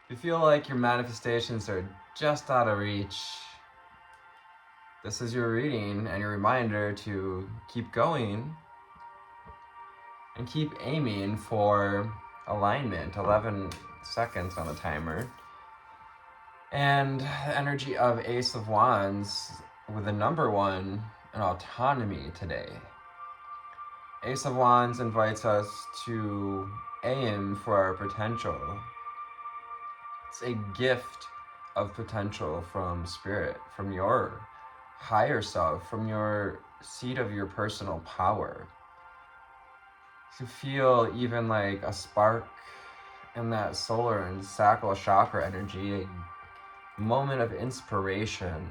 If you feel like your manifestations are just out of reach, this is your reading and your reminder to keep going and keep aiming for alignment. 11 seconds on the timer. And the energy of Ace of Wands with the number 1 in autonomy today. Ace of Wands invites us to aim for our potential. It's a gift of potential from spirit, from your higher self, from your seat of your personal power. To feel even like a spark in that solar and sacral chakra energy, a moment of inspiration,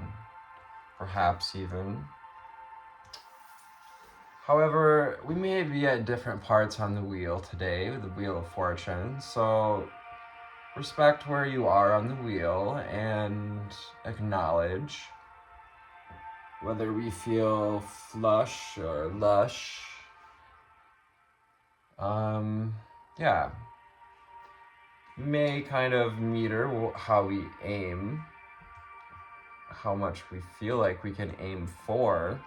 perhaps even. However, we may be at different parts on the wheel today, the Wheel of Fortune, so respect where you are on the wheel and acknowledge whether we feel flush or lush. Yeah. May kind of meter how we aim, how much we feel like we can aim for,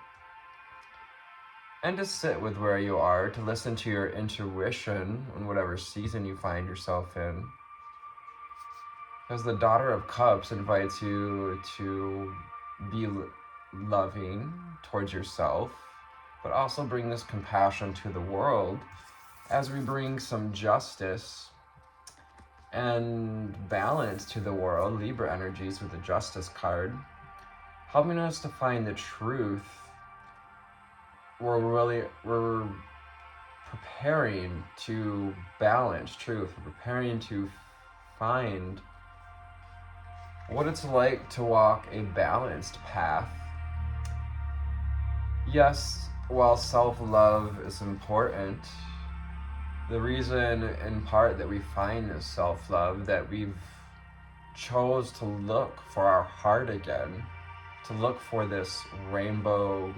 and to sit with where you are, to listen to your intuition in whatever season you find yourself in. Because the Daughter of Cups invites you to be loving towards yourself, but also bring this compassion to the world as we bring some justice and balance to the world. Libra energies with the Justice card, helping us to find the truth. We're preparing to balance truth. We're preparing to find what it's like to walk a balanced path. Yes, while self-love is important, the reason in part that we find this self-love, that we've chose to look for our heart again, to look for this rainbow,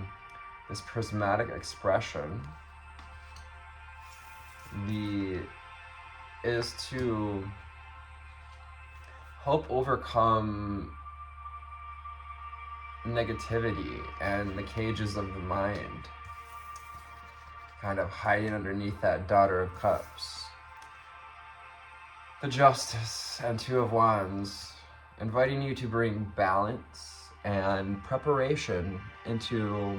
this prismatic expression, is to help overcome negativity and the cages of the mind, kind of hiding underneath that Daughter of Cups. The Justice and Two of Wands, inviting you to bring balance and preparation into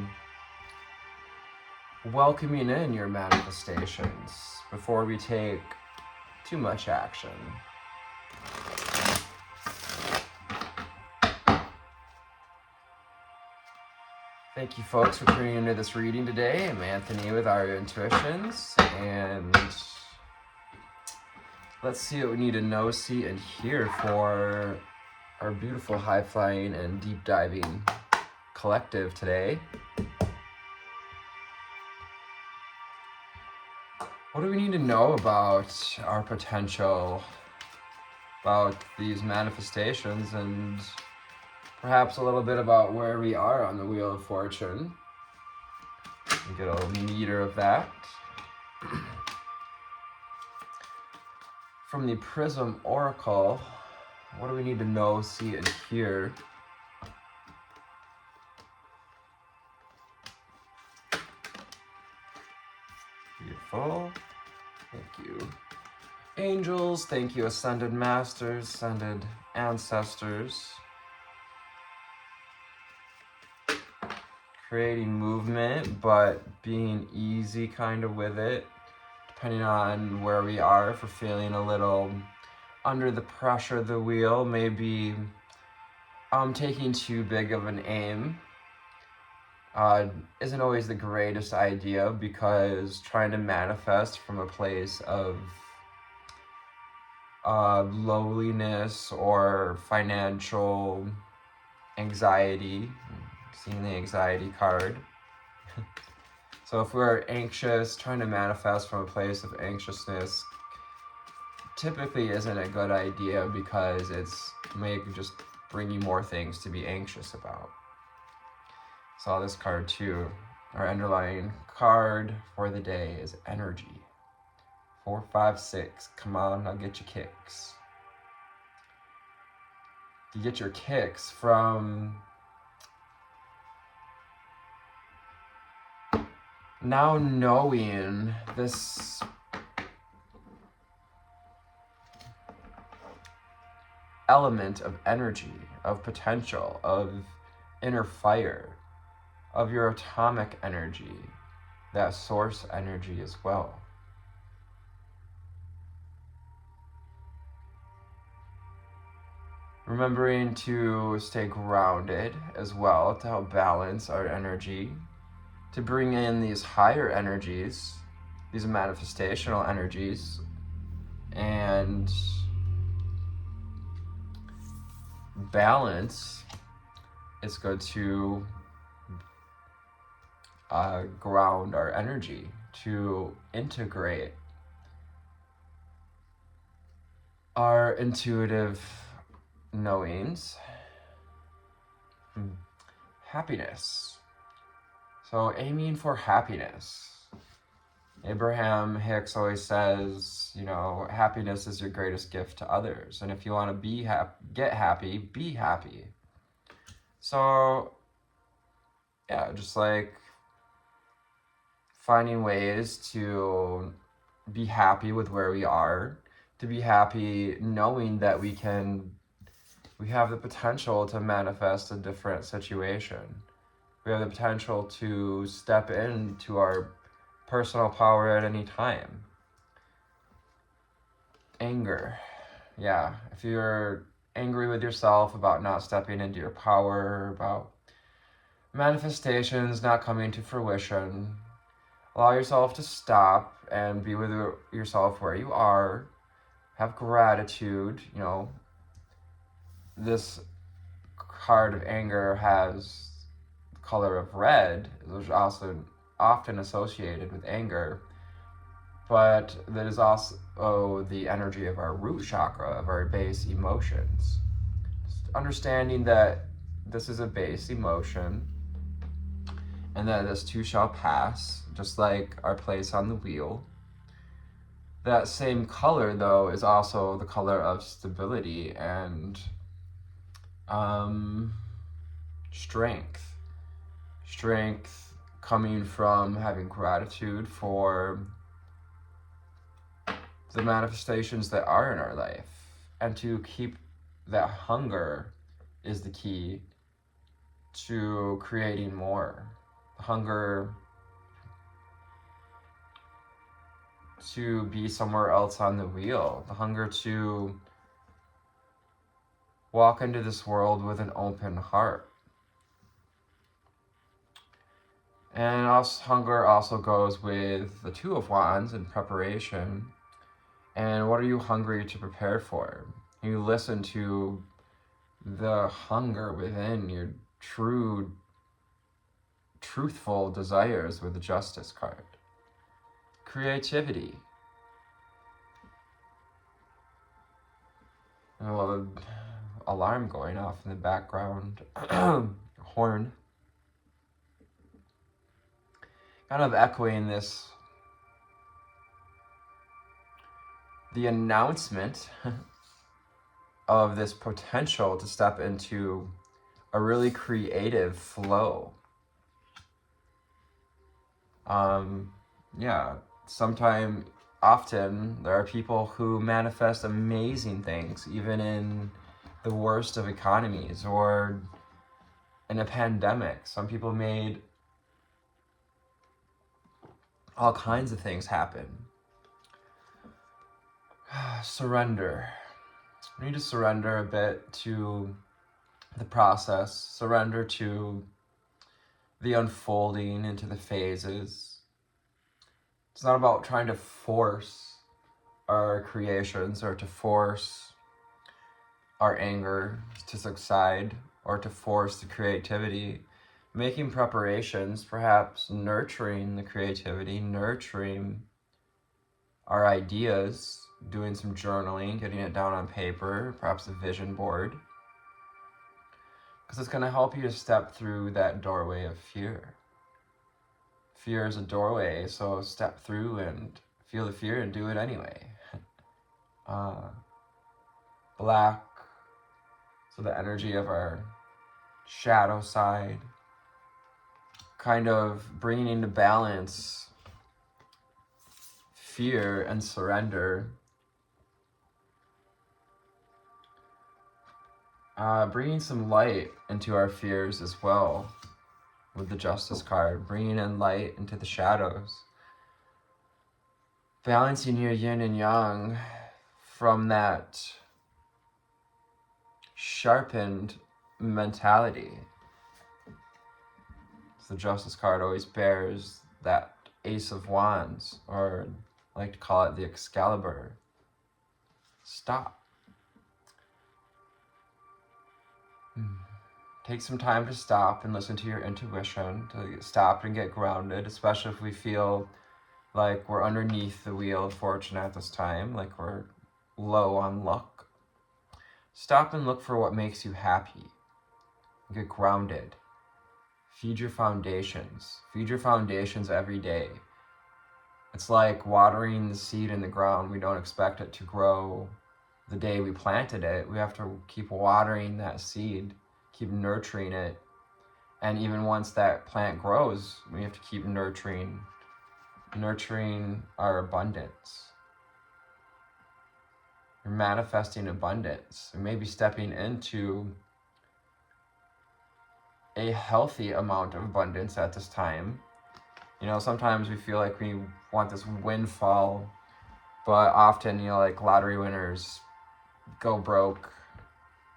welcoming in your manifestations before we take too much action. Thank you, folks, for tuning into this reading today. I'm Anthony with Our Intuitions, and let's see what we need to know, see, and hear for our beautiful high-flying and deep-diving collective today. What do we need to know about our potential, about these manifestations, and perhaps a little bit about where we are on the Wheel of Fortune? We get a meter of that. From the Prism Oracle, what do we need to know, see, and hear? Beautiful. Thank you. Angels, thank you. Ascended Masters, Ascended Ancestors. Creating movement, but being easy kind of with it, depending on where we are. If we're feeling a little under the pressure of the wheel, maybe taking too big of an aim isn't always the greatest idea, because trying to manifest from a place of lowliness or financial anxiety, seeing the anxiety card. So if we're anxious, trying to manifest from a place of anxiousness typically isn't a good idea, because it's may just bring you more things to be anxious about. Saw this card too. Our underlying card for the day is energy. 4, 5, 6. Come on, I'll get you kicks. you get your kicks from now knowing this element of energy, of potential, of inner fire, of your atomic energy, that source energy as well. Remembering to stay grounded as well, to help balance our energy, to bring in these higher energies, these manifestational energies, and balance. It's good to ground our energy, to integrate our intuitive knowings. Happiness. So aiming for happiness. Abraham Hicks always says, you know, happiness is your greatest gift to others. And if you want to get happy, be happy. So, yeah, just like finding ways to be happy with where we are, to be happy knowing that we have the potential to manifest a different situation. We have the potential to step into our personal power at any time. Anger. Yeah, if you're angry with yourself about not stepping into your power, about manifestations not coming to fruition, allow yourself to stop and be with yourself where you are. Have gratitude. You know, this card of anger has the color of red, which is also often associated with anger, but that is also the energy of our root chakra, of our base emotions. Just understanding that this is a base emotion and that this too shall pass, just like our place on the wheel. That same color, though, is also the color of stability and strength. Strength coming from having gratitude for the manifestations that are in our life. And to keep that hunger is the key to creating more. Hunger to be somewhere else on the wheel. The hunger to walk into this world with an open heart. And also, hunger also goes with the Two of Wands in preparation. And what are you hungry to prepare for? You listen to the hunger within your truthful desires with the Justice card. Creativity. Oh, alarm going off in the background. Horn. Kind of echoing this, the announcement of this potential to step into a really creative flow. Often there are people who manifest amazing things, even in the worst of economies or in a pandemic. Some people made all kinds of things happen. Surrender. We need to surrender a bit to the process, surrender to the unfolding into the phases. It's not about trying to force our creations or to force our anger to subside or to force the creativity. Making preparations, perhaps nurturing the creativity, nurturing our ideas, doing some journaling, getting it down on paper, perhaps a vision board. Because it's going to help you to step through that doorway of fear. Fear is a doorway, so step through and feel the fear and do it anyway. Black So the energy of our shadow side, kind of bringing into balance fear and surrender, bringing some light into our fears as well with the Justice card, bringing in light into the shadows, balancing your yin and yang from that sharpened mentality. So the Justice card always bears that Ace of Wands, or I like to call it the Excalibur. Stop. Take some time to stop and listen to your intuition, to stop and get grounded, especially if we feel like we're underneath the wheel of fortune at this time, like we're low on luck. Stop and look for what makes you happy. Get grounded. Feed your foundations. Feed your foundations every day. It's like watering the seed in the ground. We don't expect it to grow the day we planted it. We have to keep watering that seed, keep nurturing it. And even once that plant grows, we have to keep nurturing our abundance. You're manifesting abundance. And maybe stepping into a healthy amount of abundance at this time. You know, sometimes we feel like we want this windfall, but often, you know, like lottery winners go broke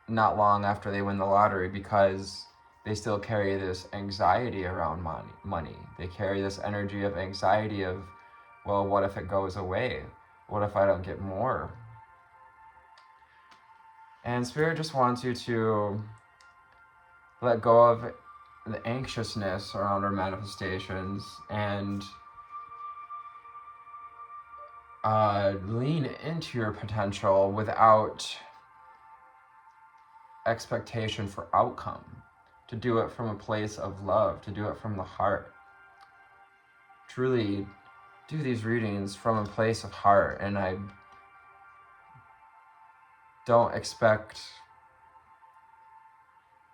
not long after they win the lottery because they still carry this anxiety around money. They carry this energy of anxiety of, well, what if it goes away? What if I don't get more? And Spirit just wants you to let go of the anxiousness around our manifestations and lean into your potential without expectation for outcome. To do it from a place of love, to do it from the heart. Truly do these readings from a place of heart, and I don't expect,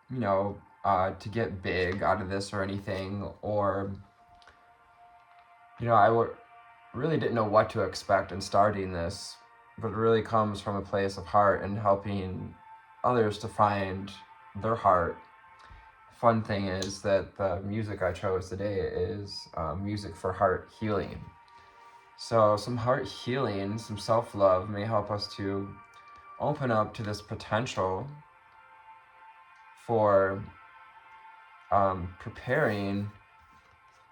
you know, to get big out of this or anything, or, you know, I really didn't know what to expect in starting this, but it really comes from a place of heart and helping others to find their heart. Fun thing is that the music I chose today is music for heart healing. So some heart healing, some self-love may help us to open up to this potential for preparing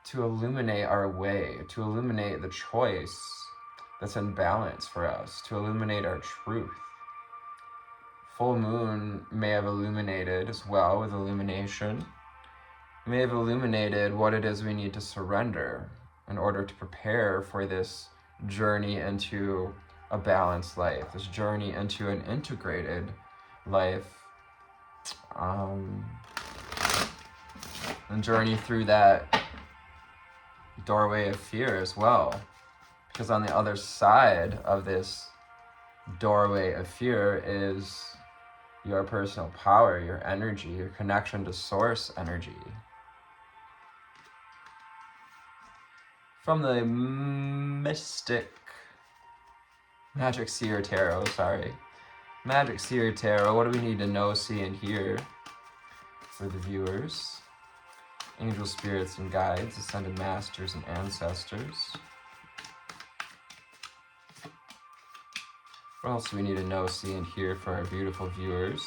to illuminate our way, to illuminate the choice that's in balance for us, to illuminate our truth. Full moon may have illuminated as well with illumination, may have illuminated what it is we need to surrender in order to prepare for this journey into a balanced life, this journey into an integrated life, and journey through that doorway of fear as well. Because on the other side of this doorway of fear is your personal power, your energy, your connection to source energy. From the Magic Seer Tarot, Magic Seer Tarot, what do we need to know, see, and hear for the viewers? Angel spirits and guides, ascended masters and ancestors. What else do we need to know, see, and hear for our beautiful viewers?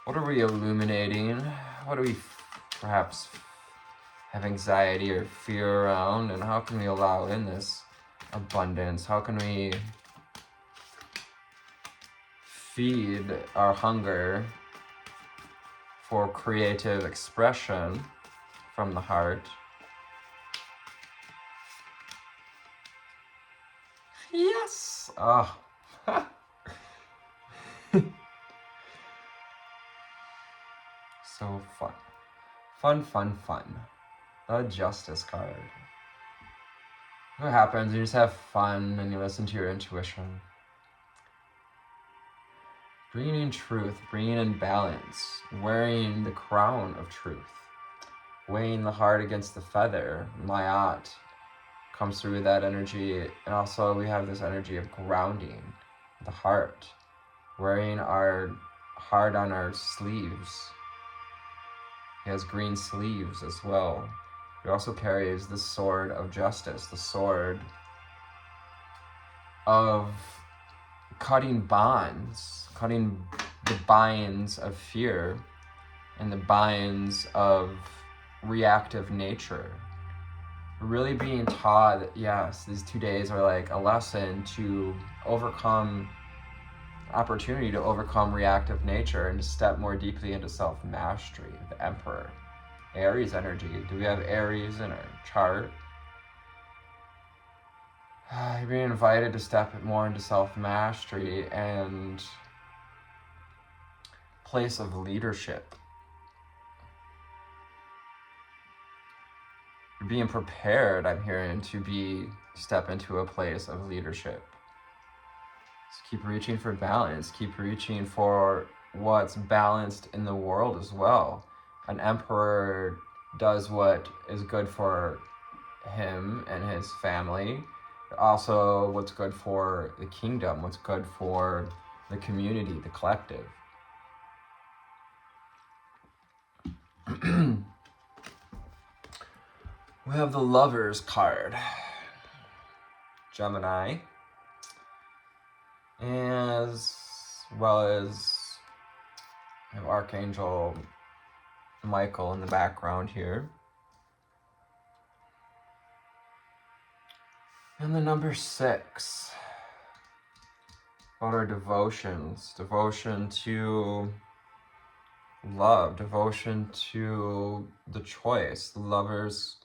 What are we illuminating? What do we perhaps have anxiety or fear around? And how can we allow in this abundance? How can we feed our hunger for creative expression from the heart? Yes! Oh. So fun. Fun. The Justice card. What happens? You just have fun and you listen to your intuition. bringing in truth, bringing in balance, wearing the crown of truth, weighing the heart against the feather. Mayat comes through with that energy. And also we have this energy of grounding the heart, wearing our heart on our sleeves. He has green sleeves as well. He also carries the sword of justice, the sword of cutting bonds, cutting the binds of fear and the binds of reactive nature. Really being taught that, yes, these 2 days are like a lesson to overcome, opportunity to overcome reactive nature and to step more deeply into self-mastery. The Emperor, Aries energy. Do we have Aries in our chart? You're being invited to step more into self-mastery and place of leadership. You're being prepared, I'm hearing, to step into a place of leadership. So keep reaching for balance. Keep reaching for what's balanced in the world as well. An emperor does what is good for him and his family. Also what's good for the kingdom, what's good for the community, the collective. We have the Lovers card. Gemini. As well as I have Archangel Michael in the background here. And the number 6. About our devotions. Devotion to love. Devotion to the choice. The Lover's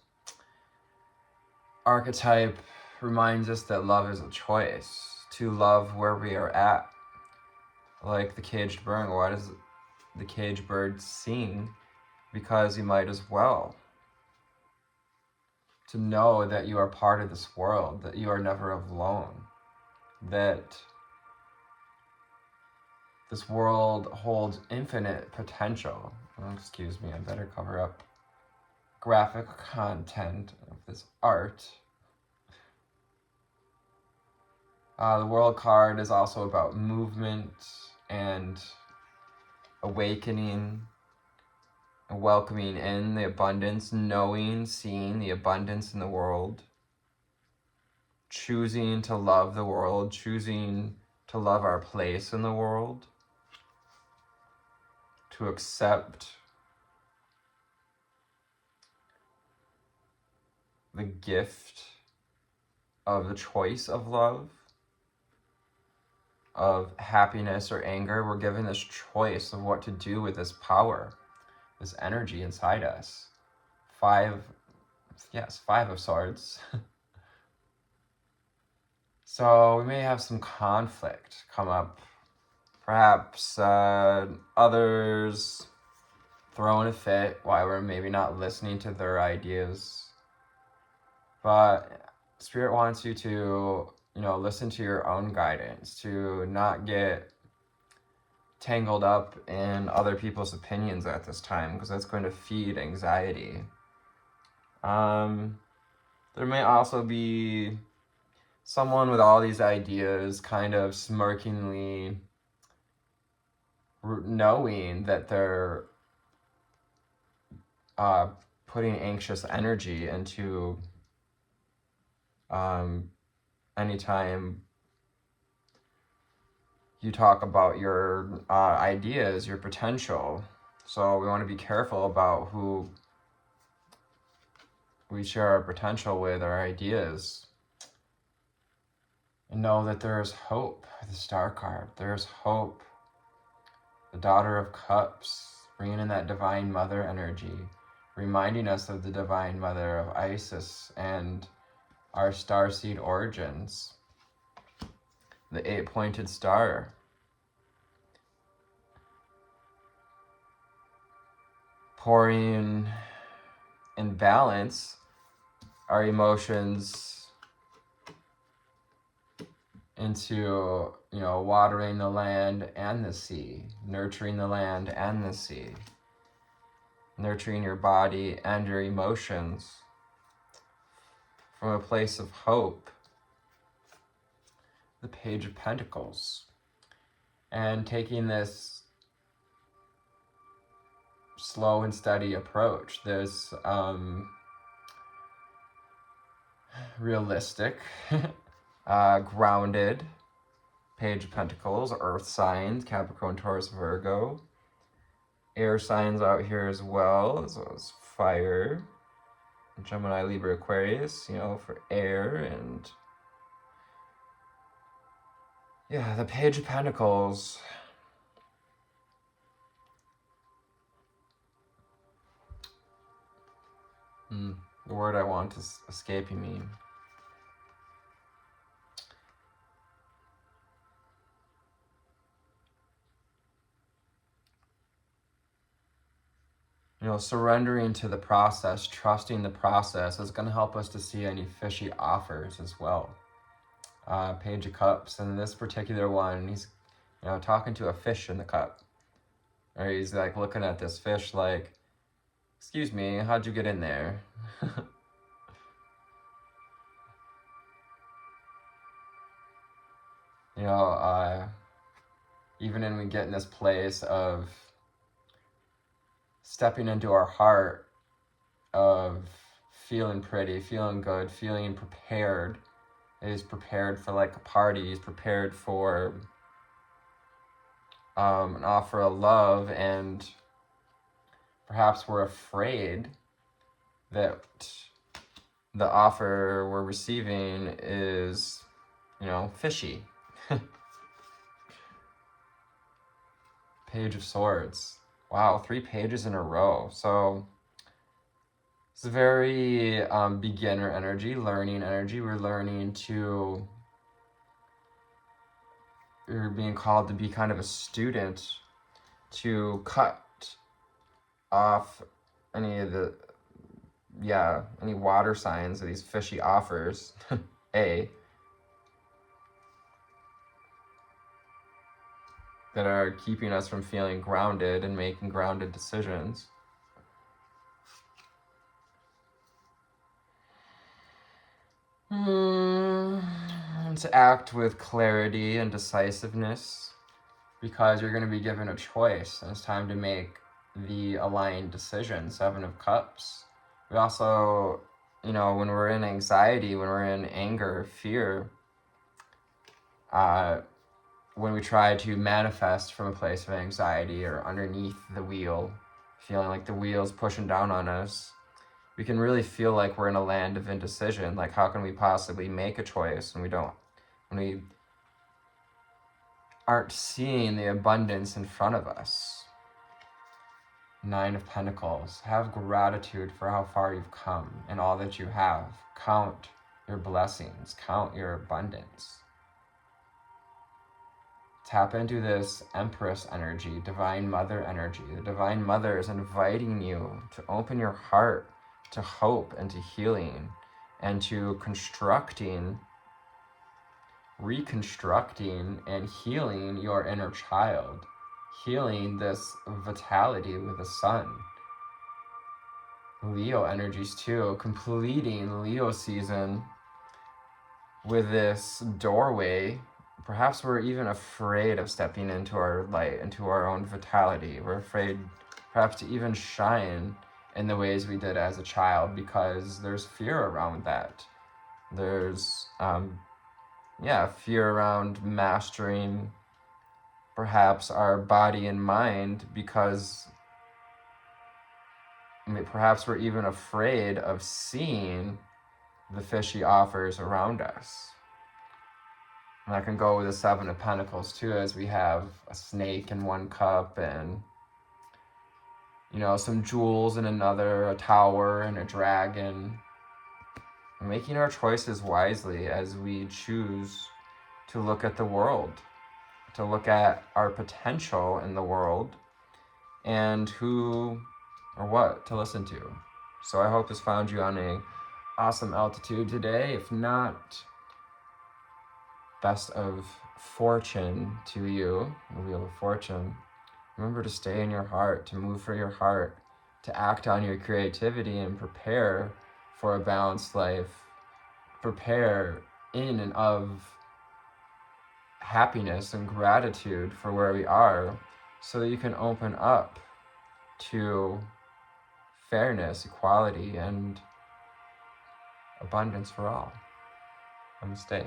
archetype reminds us that love is a choice. To love where we are at. Like the caged bird. Why does the caged bird sing? Because he might as well. To know that you are part of this world, that you are never alone, that this world holds infinite potential. Oh, excuse me, I better cover up graphic content of this art. The World card is also about movement and awakening, and welcoming in the abundance, knowing, seeing the abundance in the world, choosing to love the world, choosing to love our place in the world, to accept the gift of the choice of love, of happiness or anger. We're given this choice of what to do with this power, this energy inside us. 5 of Swords. So we may have some conflict come up. Perhaps others throwing a fit why we're maybe not listening to their ideas. But Spirit wants you to, listen to your own guidance, to not get tangled up in other people's opinions at this time, because that's going to feed anxiety. There may also be someone with all these ideas kind of smirkingly knowing that they're putting anxious energy into anytime you talk about your ideas, your potential. So we want to be careful about who we share our potential with, our ideas. And know that there is hope. The Star card. There is hope. The Daughter of Cups, bringing in that Divine Mother energy, reminding us of the Divine Mother of Isis and our starseed origins. The 8-pointed star. Pouring in balance our emotions into watering the land and the sea, nurturing the land and the sea, nurturing your body and your emotions from a place of hope. The Page of Pentacles. And taking this slow and steady approach, this realistic, grounded Page of Pentacles, earth signs, Capricorn, Taurus, Virgo. Air signs out here as well as fire. Gemini, Libra, Aquarius, for air. And yeah, the Page of Pentacles. The word I want is escaping me. Surrendering to the process, trusting the process is going to help us to see any fishy offers as well. Page of Cups, and this particular one, he's talking to a fish in the cup. Or he's like looking at this fish like, excuse me, how'd you get in there? Even when we get in this place of stepping into our heart, of feeling pretty, feeling good, feeling prepared. He's prepared for like a party. He's prepared for an offer of love, and perhaps we're afraid that the offer we're receiving is, fishy. Page of Swords. Wow, 3 pages in a row. So it's very beginner energy, learning energy. We're being called to be kind of a student, to cut off any water signs of these fishy offers. That are keeping us from feeling grounded and making grounded decisions. To act with clarity and decisiveness, because you're going to be given a choice, and it's time to make the aligned decision. 7 of Cups. We also, when we're in anxiety, when we're in anger, fear, when we try to manifest from a place of anxiety or underneath the wheel, feeling like the wheel's pushing down on us, we can really feel like we're in a land of indecision. Like, how can we possibly make a choice when we aren't seeing the abundance in front of us? 9 of Pentacles. Have gratitude for how far you've come and all that you have. Count your blessings. Count your abundance. Tap into this Empress energy, Divine Mother energy. The Divine Mother is inviting you to open your heart to hope and to healing, and to reconstructing and healing your inner child, healing this vitality with the sun. Leo energies too, completing Leo season with this doorway. Perhaps we're even afraid of stepping into our light, into our own vitality. We're afraid perhaps to even shine in the ways we did as a child, because there's fear around that. There's fear around mastering perhaps our body and mind, because perhaps we're even afraid of seeing the fishy offers around us. And I can go with the 7 of Pentacles too, as we have a snake in one cup, and some jewels in another, a tower and a dragon. Making our choices wisely as we choose to look at the world, to look at our potential in the world, and who or what to listen to. So I hope this found you on a awesome altitude today. If not, best of fortune to you, the Wheel of Fortune, remember to stay in your heart, to move for your heart, to act on your creativity and prepare for a balanced life, prepare in and of happiness and gratitude for where we are, so that you can open up to fairness, equality, and abundance for all. Namaste.